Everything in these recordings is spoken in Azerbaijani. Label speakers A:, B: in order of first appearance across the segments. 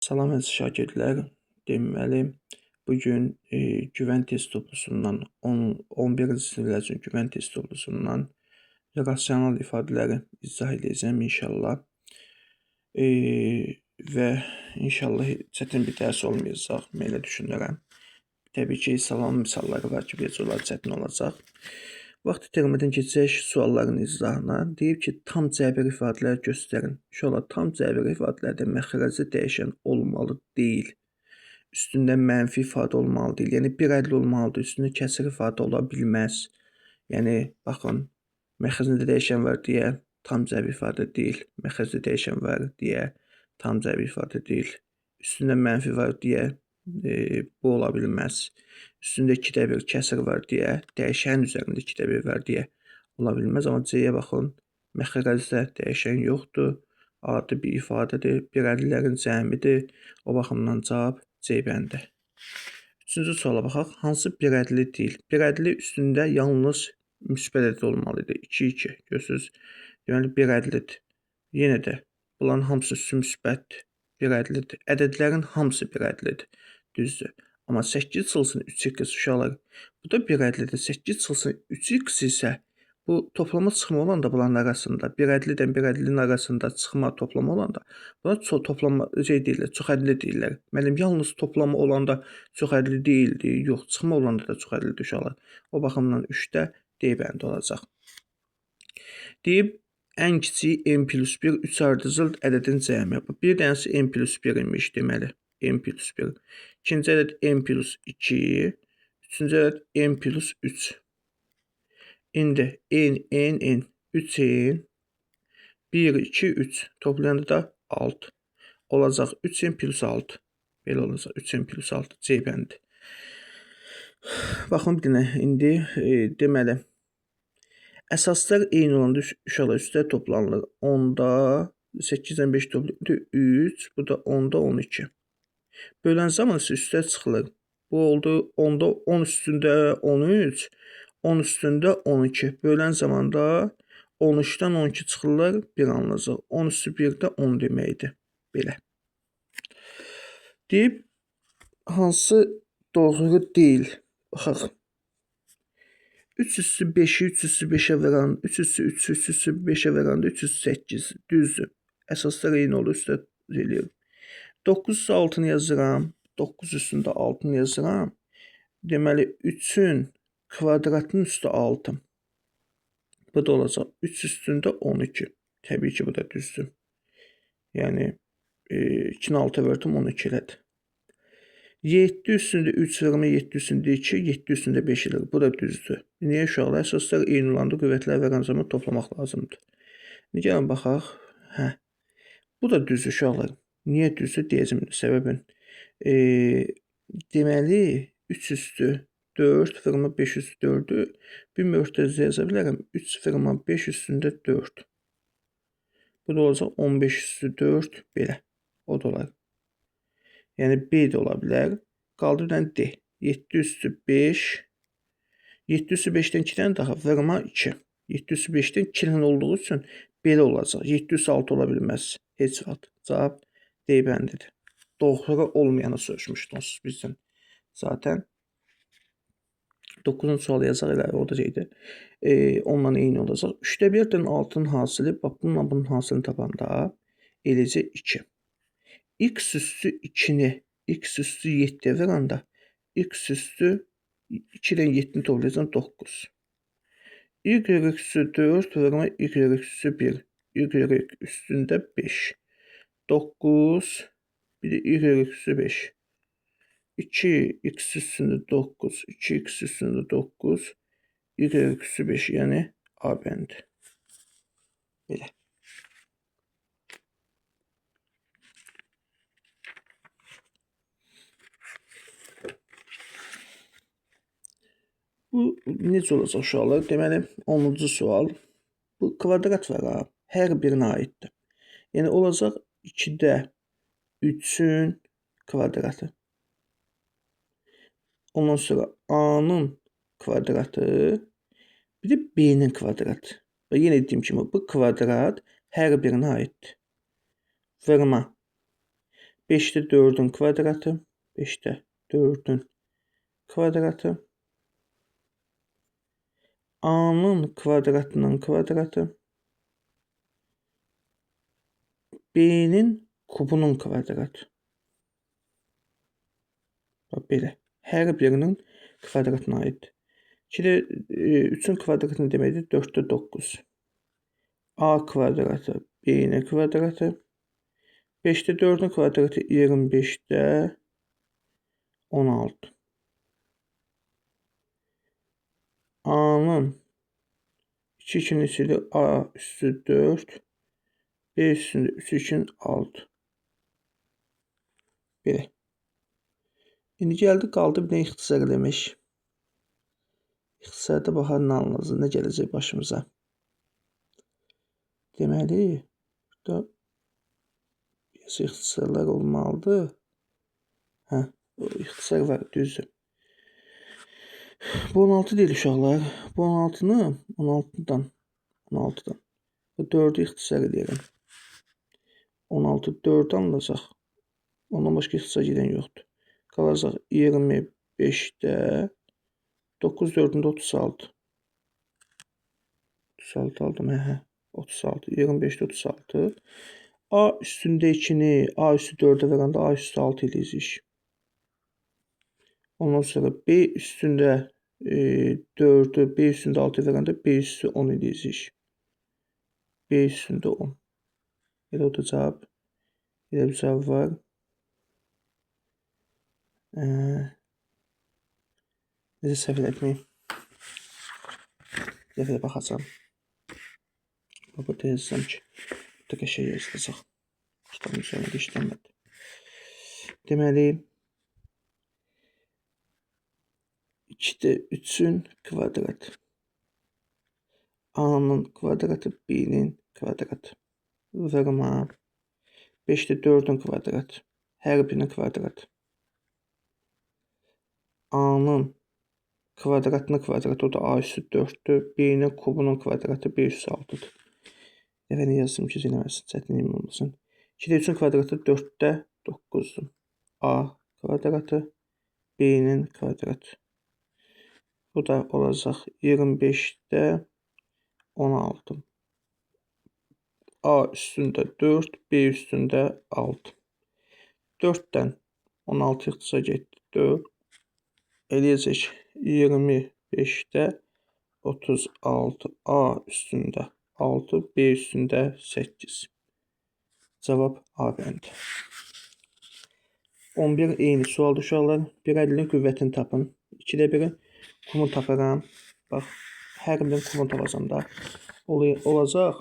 A: Salam əziz şagirdlər. Deməli, bugün güvən test toplusundan 11-ci siniflər üçün güvən test toplusundan rasional ifadələri izah edəcəm inşallah. Və inşallah çətin bir dərs olmayacaq, mən elə düşünürəm. Təbii ki, salam misalları var ki, biraz çətin olacaq. Vaxt itirmədən keçək sualların izahına. Deyib ki, tam cəbir ifadələr göstərin. İnşallah tam cəbir ifadələrdə məxrəci dəyişən olmalı deyil. Üstündə mənfi ifadə olmalı deyil. Yəni, bir ədli olmalıdır. Üstündə kəsir ifadə ola bilməz. Yəni, baxın, məxrəcində dəyişən var deyə tam cəbir ifadə deyil. Məxrəcdə dəyişən var deyə tam cəbir ifadə deyil. Üstündə mənfi var deyə bu ola bilməz. Üstündə 2də 1 kəsir var deyə, dəyişən üzərində 2də 1 var deyə ola bilməz. Amma C-yə baxın, məxrəcdə dəyişən yoxdur. Adi bir ifadədir. Bir ədlilərin cəmidir. O baxımdan cavab C bəndi. Üçüncü suala baxaq. Hansı bir ədli deyil? Bir ədli üstündə yalnız müsbət ədəd olmalıdır. 2-2. Görürsünüz? Deməli, bir ədlidir. Yenə də bunların hamısı müsbətdir. Bir ədlidir. Ədədlərin hamısı bir ədlidir. Düzdür. Amma 8 çıxılsın 3x uşaqlar. Bu da bir ədlidir. 8 çıxılsın 3x isə bu toplama çıxma olanda bunların arasında, bir ədlidən bir ədlinin arasında çıxma toplama olanda buna toplama deyirlər, çox ədli deyirlər. Müəllim, yalnız toplama olanda çox ədli deyildi. Yox, çıxma olanda da çox ədlidir uşaqlar. O baxımdan 3-də D bəndi olacaq. Deyib, ən kiçik n+1 3 ardıcıl ədədin cəmi. Bir dənəsi n+1 imiş deməli. n+1. İkinci ədəd n+2. Üçüncü ədəd n+3. İndi n. 3n. 1, 2, 3. Toplayanda da 6. Olacaq 3n + 6. Belə olacaq 3n + 6. C bəndi. Baxın bir dənə. İndi deməli, əsaslar eyni olanda uşaqlar üstə toplanılır. 10-da 8-dən 5 toplayanda 3. Bu da 10-da 12. Bölən zaman isə üstə çıxılır. Bu oldu 10-da 10 üstündə 13, 10 üstündə 12. Bölən zamanda 13-dən 12 çıxırlar, 1 alınacaq. 10 üstü 1-də 10 deməkdir. Belə. Deyib, hansı doğru deyil? Baxaq. 3 üstü 5-i 3 üstü 5-ə verəndə, 3 üstü 3-ü 3 üstü 5-ə verəndə 3 üstü 8. Düzdür. Əsaslar eyni olur, üstə eləyir. 9 üstü 6-nı yazıram. 9 üstündə 6-nı yazıram. Deməli, 3-ün kvadratının üstü 6. Bu da olacaq 3 üstündə 12. Təbii ki, bu da düzdür. Yəni, 2-ni 6-a verdim, 12 elədir. 7 üstündə 3 vermə, 7 üstündə 2, 7 üstündə 5 edir. Bu da düzdür. Niyə uşaqlar? Əsaslar eyni olanda qüvvətlər və rəmzəmi toplamaq lazımdır. Gəlin, baxaq. Bu da düzdür uşaqlar. Niyə düzdür? Deyəcəm səbəbin. Deməli, 3 üstü 4 vermə 5 üstü 4-ü bir möhtəzə yaza bilərəm. 3 vermə 5 üstündə 4. Bu da olacaq 15 üstü 4 belə. O da olar. Yəni, B də ola bilər. Qaldı bir dənə D. 7 üstü 5. 7 üstü 5-dən 2-dən daha vermə 2. 7 üstü 5-dən 2-dən olduğu üçün belə olacaq. 7 üstü 6 ola bilməz. Heç vaxt. Cavab D bəndidir. Doğru olmayanı soruşmuşdunuz bizdən. Zaten 9-cu sual yazaq elə, o da şeydir. Onunla eyni olacaq. 3-də 1-dən 6-nın hasili, bax, bununla bunun hasilini tapanda eləcə 2. X üstü 2-ni x üstü 7-yə verəndə x üstü 2-dən 7-ni toplayacaq 9. Y üstü 4 vermə y üstü 1. Y üstündə 5. 9. Bir də y üstü 5. 2x üstündə 9. 2x üstündə 9. Y üstü 5. Yəni A bəndi. Belə. Bu necə olacaq uşaqlar? Deməli, 10-cu sual. Bu kvadrat var ha, hər birinə aiddir. Yəni, olacaq 2-də 3-ün kvadratı. Ondan sonra A-nın kvadratı, bir də B-nin kvadratı. Və yenə dediyim kimi, bu kvadrat hər birinə aiddir. Vermə. 5-də 4-ün kvadratı. 5-də 4-ün kvadratı. A-nın kvadratının kvadratı. B-nin kubunun kvadratı. Bax belə. Hər birinin kvadratına aiddir. 2-də 3-ün kvadratını deməkdir 4-də 9. A kvadratı, B-nin kvadratı. 5-də 4-ün kvadratı 25-də 16. A-nın 2-2-nin içində A üstü 4, B üstündə 3-2-nin 6. Belə. İndi gəldi, qaldı bir də ixtisar eləmək. İxtisarda baxar nə alınacaq, nə gələcək başımıza. Deməli, burada biraz ixtisarlar olmalıdır. Hə, ixtisar var, düzdür. Bu 16 deyil uşaqlar. Bu 16-nı 16-dan 4-ü ixtisar edirəm. 16 4 alınacaq. Ondan başqa ixtisar gedən yoxdur. Qalacaq 25-də 9 4-ündə 36. 36 aldım, hə. 36. 25-də 36. A üstündə 2-ni A üstü 4-ə verəndə A üstü 6 eləyəcək. Ondan sonra B üstündə 4-ü B üstündə 6 verəndə B üstü 10 eləyəcək. B üstündə 10. Elə o da cavab. Elə bir cavab var. Necə səhv etməyim. Bir dəfə baxacam. Burada yazsam ki, burada qəşəng yazacaq. Kitabın üzərində işləmədi. Deməli, 2-də 3-ün kvadratı. A-nın kvadratı, B-nin kvadratı. Vurma. 5-də 4-ün kvadratı. Hər birinin kvadratı. A-nın kvadratının kvadratı, o da A üstü 4-dür. B-nin kubunun kvadratı B üstü 6-dır. Dəfəni yazsam ki, eləməsin, çətinliyim olmasın. 2-də 3-ün kvadratı 4-də 9-dur. A kvadratı, B-nin kvadratı. Bu da olacaq 25-də 16. A üstündə 4, B üstündə 6. 4-dən 16 ixtisar getdi 4. Eləyəcək 25-də 36. A üstündə 6, B üstündə 8. Cavab A bəndi. 11 eyni sualdır uşaqlar. Bir ədilin qüvvətini tapın. 2-də 1-in kumunu tapıram. Bax, hər birinin kumunu tapacam da. Olacaq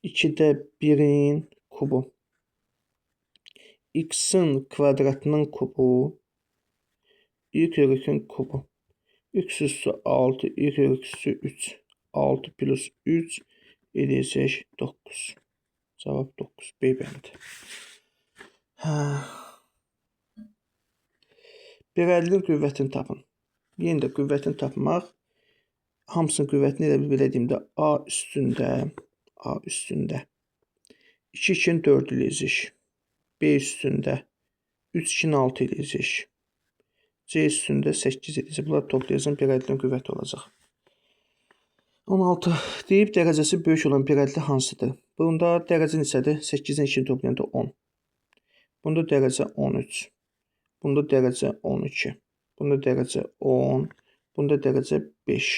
A: 2-də 1-in kubu. X-in kvadratının kubu. Y-ün kubu. X üstü 6, Y üstü 3. 6 plus 3 eləyəcək 9. Cavab 9. B bəndi. Bir ədilin qüvvətini tapın. Yenə də qüvvətini tapmaq. Hamısının qüvvətini elə belə deyim də A üstündə 2-2-nin 4 eləyəcək. B üstündə 3-2-nin 6 eləyəcək. C üstündə 8 eləyəcək. Bunları toplayacaq, bir ədilin qüvvəti olacaq. 16 deyib dərəcəsi böyük olan bir ədəd hansıdır? Bunda dərəcə neçədir? 8-dən 2-ni toplayanda 10. Bunda dərəcə 13. Bunda dərəcə 12. Bunda dərəcə 10. Bunda dərəcə 5.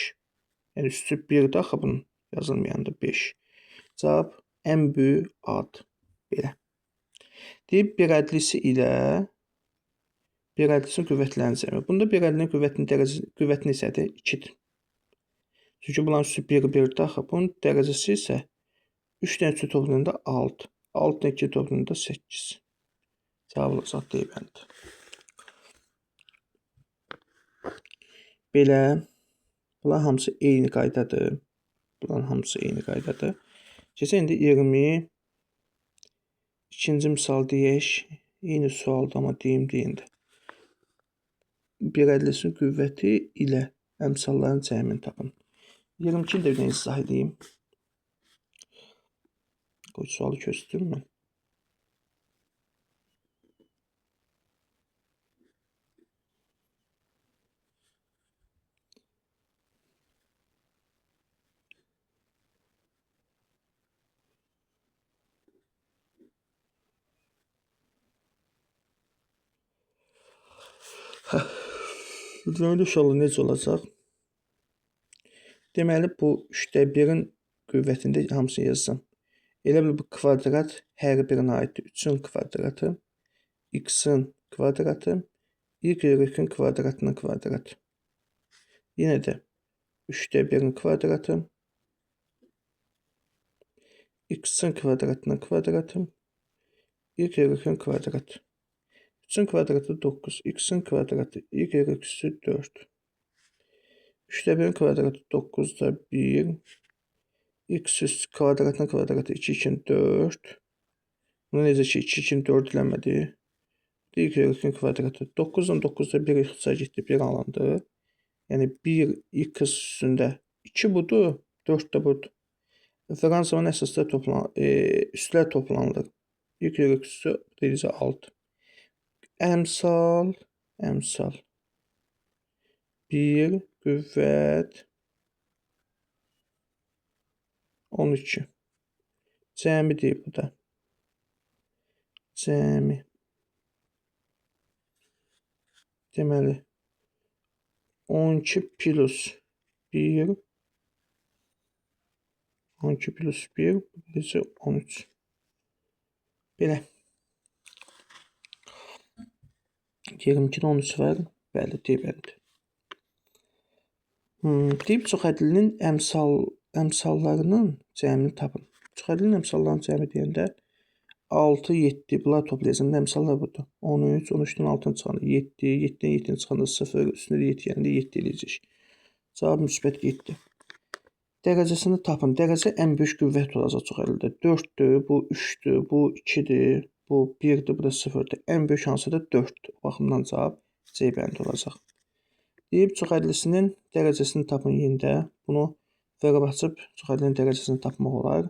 A: Yəni üstü 1-də axı bunun yazılmayanda 5. Cavab ən böyük A'dır. Belə. Deyib bir ədlisi ilə bir ədlisinin qüvvətlərini cəmi. Bunda bir ədlinin qüvvəti neçədir? 2-dir. Çünki bunların üstü 1-1-də axı. Bunun dərəcəsi isə 3-dən 2 toplayanda 6. 6-dən 2 toplayanda 8. Cavab olacaq D bəndi. Belə. Bunlar hamısı eyni qaydadır. Keçək indi 22-ci misal deyək. Eyni sualdır, amma deyim. Bir ədlisinin qüvvəti ilə əmsalların cəmini tapın. 22-ni də bir dənə izah edeyim. Qoy sualı köçdürüm mən. Deməli, inşallah necə olacaq? Deməli, bu 3/1-in qüvvətində hamısını yazsam. Elə bil bu kvadrat hər birinə aiddir. 3-ün kvadratı, x-in kvadratı, y-in kvadratının kvadratı. Yenə də 3/1-in kvadratı, x-in kvadratının kvadratı, y-in kvadratı. 3-ün kvadratı 9, x-in kvadratı, y-üssü 4. 3/1-in kvadratı 9-da 1, x üssü kvadratının kvadratı 2, 2, 4. Bunu necə ki 2, 2, 4 eləmədi. Y-in kvadratı 9-dan 9-da 1 ixtisar getdi, 1 alındı. Yəni 1 x üstündə 2 budur, 4 də budur. Referans zaman əsasda üstlər toplanılır. Y üssü deyirsə 6. Əmsal 1 qüvvət 12. Cəmi deyib bu da. Cəmi. Deməli 12 plus 1 12 plus 1 necə 13. Belə. 22-də 13 var. Bəli, deyibəldir. Deyib çoxədlinin əmsallarının cəmini tapın. Çoxədlinin əmsallarının cəmi deyəndə 6, 7, bunlar toplayacağım. Əmsallar budur. 13, 13-dən 6-nı çıxanda 7, 7-dən 7-ni çıxanda 0, üstündə 7 gəlində 7 eləyəcək. Cavab müsbət 7. Dərəcəsini tapın. Dərəcə ən böyük qüvvət olacaq çoxədildə. 4-dür, bu 3-dür, bu 2-dir, bu 1-dir, bu da 0-dır. Ən böyük hansıdır? 4-dür. O baxımdan cavab C bəndi olacaq. Deyib çoxədlisinin dərəcəsini tapın yenə. Bunu vərəq açıb çoxədlinin dərəcəsini tapmaq olar.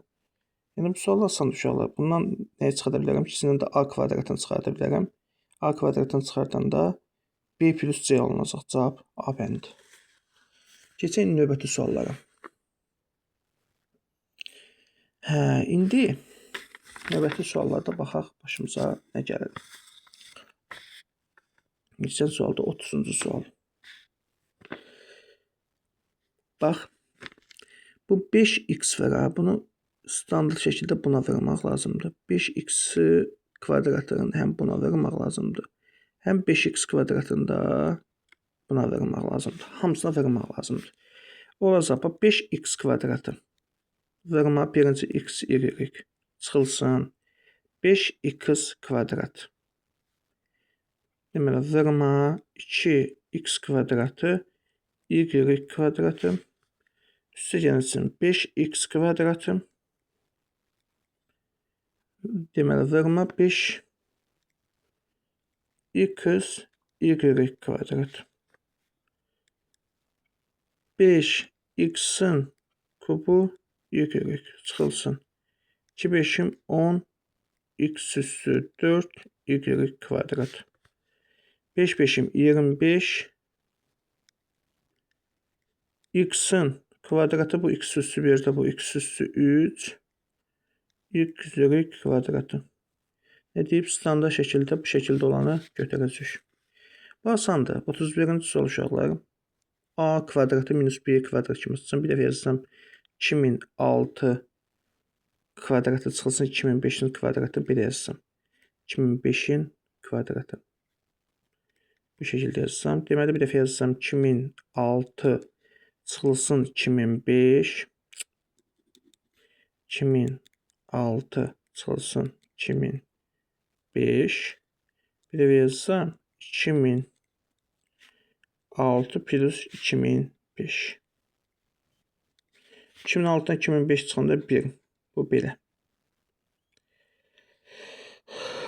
A: Yəni bu suallar asandır uşaqlar. Bundan nəyi çıxarda bilərəm? İkisindən də a kvadratını çıxarda bilərəm. A kvadratını çıxardanda b plus c alınacaq. Cavab A bəndi. Keçək növbəti suallara. İndi növbəti suallarda baxaq başımıza nə gəlir. Neçən sualda? 30-cu sual. Bax, bu 5x var. Bunu standart şəkildə buna vurmaq lazımdır. 5x kvadratını həm buna vurmaq lazımdır. Həm 5x kvadratını da buna vurmaq lazımdır. Hamısına vurmaq lazımdır. Olacaq, 5x kvadratı vurma birinci x, y çıxılsın. 5x kvadrat. Deməli, vurma 2x kvadratı, y kvadratı. Üstə gəlsin 5x kvadratı. Deməli, vurma 5x, y kvadratı. 5x'in kubu, y çıxılsın. 2, 5'im 10, x üssü 4, y kvadrat. 5, 5'im 25, x'in kvadratı bu x üssü 1'de bu x üssü 3, y kvadratı. Nə deyib? Standart şəkildə bu şəkildə olanı götürəcək. Bu asandır. 31-ci sual uşaqlar. A kvadratı minus b kvadrat kimi çıxsın. Bir dəfə yazsam 2006 kvadratı çıxılsın 2005'in kvadratı bir yazsam. 2005'in kvadratı. Bu şəkildə yazsam. Deməli bir dəfə yazsam 2006 çıxılsın 2005. 2006 çıxılsın 2005. Bir dəfə yazsam 2006 plus 2005. 2006'dan 2005 çıxanda 1. Bu belə.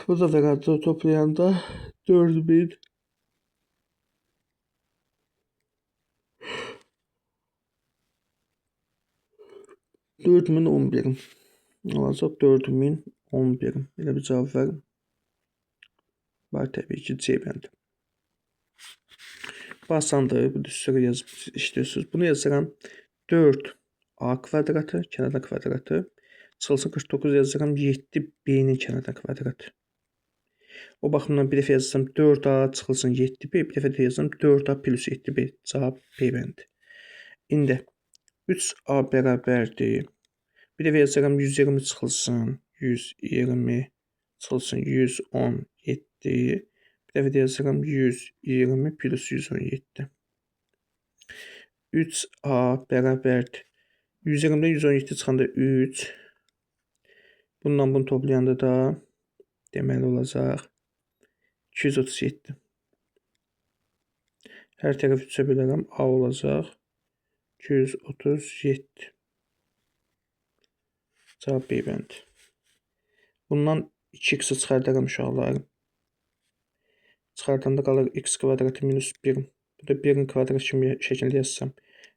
A: Bu da vərəqdə toplayanda 4000 4011 olacaq. 4011. Belə bir cavab var təbii ki, C bəndi. Bu asandır. Bu düsturı yazıb işləyirsiniz. Bunu yazıram 4a kvadratı, kənardan kvadratı. Çıxılsın 49 yazıram 7b'nin kənardan kvadratı. O baxımdan bir dəfə yazsam 4A çıxılsın 7B, bir dəfə də yazsam 4A plus 7B. Cavab B bəndi. İndi 3A bərabərdir. Bir dəfə yazaram 120 çıxılsın 120 çıxılsın 117. Bir dəfə də yazaram 120 plus 117. 3A bərabərdir. 120-dən 117 çıxanda 3. Bundan bunu toplayanda da deməli olacaq 237. Hər tərəf 3-ə bölərəm. A olacaq 237. Cavab B bəndi. Bundan 2x-i çıxardaram uşaqlar. Çıxardanda qalır x kvadratı minus 1. Bu da 1-in kvadrat kimi şəkildə yazsam.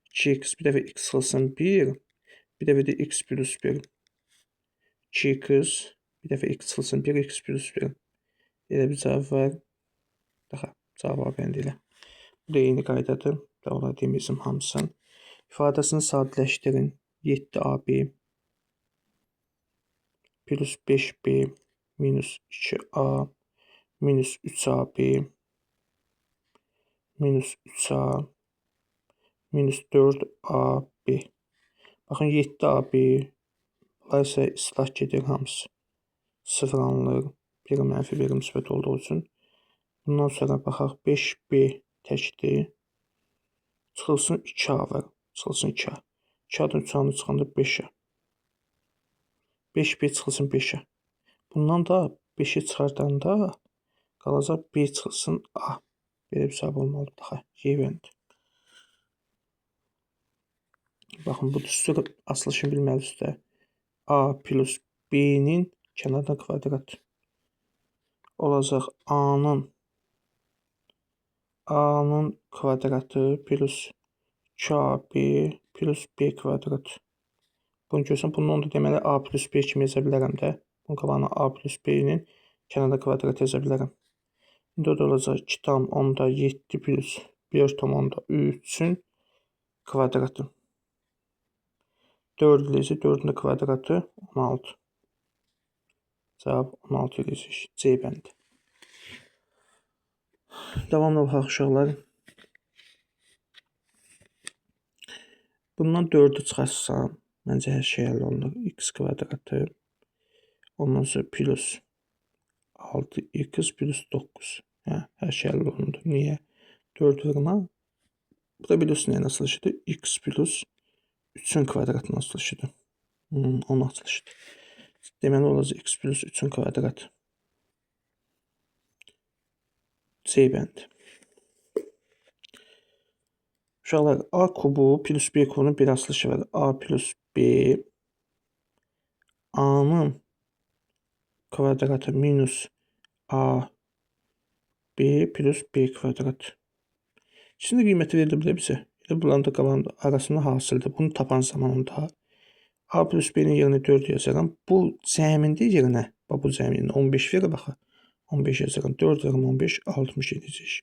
A: 2x bir dəfə x çıxılsın 1. Bir dəfə də x plus 1. 2x bir dəfə x çıxılsın 1 x plus 1. Elə bir cavab var. Daha cavab bəndi ilə. Bu da eyni qaydadır. Da ola demizim hamısın. İfadəsini sadələşdirin. 7AB plus 5B minus 2A minus 3AB minus 3A minus 4AB. Baxın 7AB bunlar isə islah gedir hamısı. Sıfırlanılır. Biri mənfi, biri müsbət olduğu üçün. Bundan sonra baxaq 5B təkdir. Çıxılsın 2A var. Çıxılsın 2A. 2A-dan 3A-nı çıxanda 5A. 5B çıxılsın 5'ə. Bundan da 5'i çıxardanda qalacaq B çıxılsın A. Belə bir cavab olmalıdır. Daha Y bəndi. Baxın, bu düstur açılışını bilməlisiniz. A plus B'nin kənardan kvadratı olacaq A'nın kvadratı plus 2AB plus B kvadratı. Bunu görsən, bunun da deməli A plus B kimi yaza bilərəm də. Bunun qabağına A plus B-nin kənarda kvadrat yaza bilərəm. İndi o da olacaq 2 tam onda 7 plus 1 tam onda 3'ün kvadratı. 4 ilə 4'ün kvadratı 16. Cavab 16 ilə C bəndi. Davamla baxaq uşaqlar. Bundan 4'ü çıxarsam, məncə hər şey həll olunur. X kvadratı. Ondan sonra plus 6x plus 9. Hər şey həll olundu. Niyə? 4 vurma. Bu da biliyorsun nə açılışıdır? X plus 3'ün kvadratının açılışıdır. 10 açılışıdır. Deməli olacaq x plus 3'ün kvadratı. C bəndi. Uşaqlar, A kubu plus B kubunun bir açılışı var. A plus B A'nın kvadratı minus A B plus B kvadrat. İkisinin qiyməti verilir bizə. Bunların da qalan arasında hasildir. Bunu tapan zamanında A plus B'nin yerinə 4 yazaram. Bu cəmində yerinə, bu cəmində 15 verir baxı. 15 yazaram. 4 verim 15, 60 edəcək.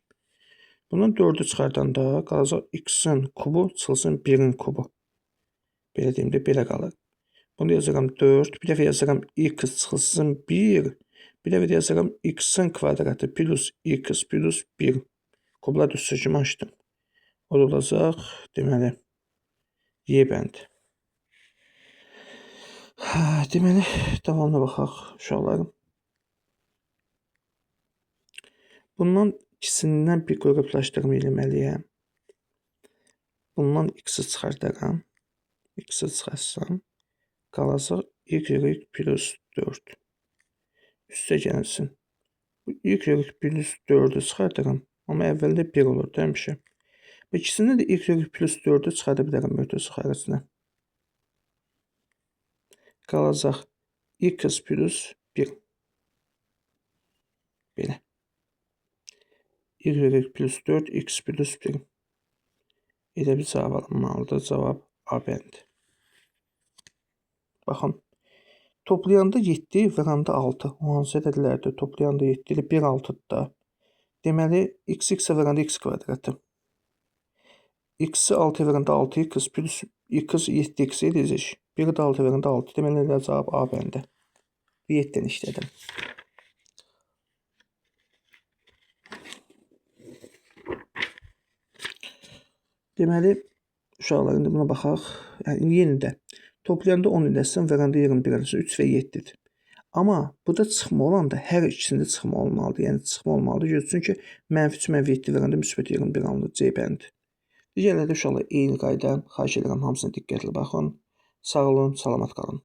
A: Bundan 4'ü çıxardanda qalacaq x'in kubu çıxılsın 1'in kubu. Belə deyim də, belə qalır. Bunu yazaram 4, bir dəfə yazaram x çıxılsın 1, bir dəfə yazaram x'in kvadratı plus x plus 1. Kublar düstur kimi açdım. O da olacaq, deməli, Y bəndi. Deməli, davamına baxaq uşaqlarım. Bundan ikisindən bir qruplaşdırma eləməliyəm. Bundan x'i çıxardaram. X'i çıxarsam, qalacaq y plus 4. Üstə gəlsin. Bu y plus 4'ü çıxardaram. Amma əvvəldə 1 olur da həmişə. Və ikisindən də y plus 4'ü çıxarda bilərəm mötərizə xaricinə. Qalacaq x plus 1. Belə. Y plus 4, x plus 1. Elə bir cavab alınmalıdır. Cavab A bəndi. Baxın. Toplayanda 7, vuranda 6. O hansı ədədlərdir? Toplayanda 7 ilə 1 6'dır da. Deməli, x vuranda x kvadratı. X'i 6 vuranda 6x plus x 7x edəcək. 1'i də 6 vuranda 6. Deməli, cavab A bəndi. 7'dən işlədim. Deməli, uşaqlar, indi buna baxaq. Yəni, yenə də toplayanda 10 eləsən, verəndə 21 eləsən, 3 və 7-dir. Amma burada çıxma olanda hər ikisində çıxma olmalıdır. Yəni, çıxma olmalıdır. Çünki -3, -7 verəndə müsbət 21 alınır. C bəndi. Digərləri də uşaqlar eyni qayda. Xahiş edirəm hamısına diqqətli baxın. Sağ olun, salamat qalın.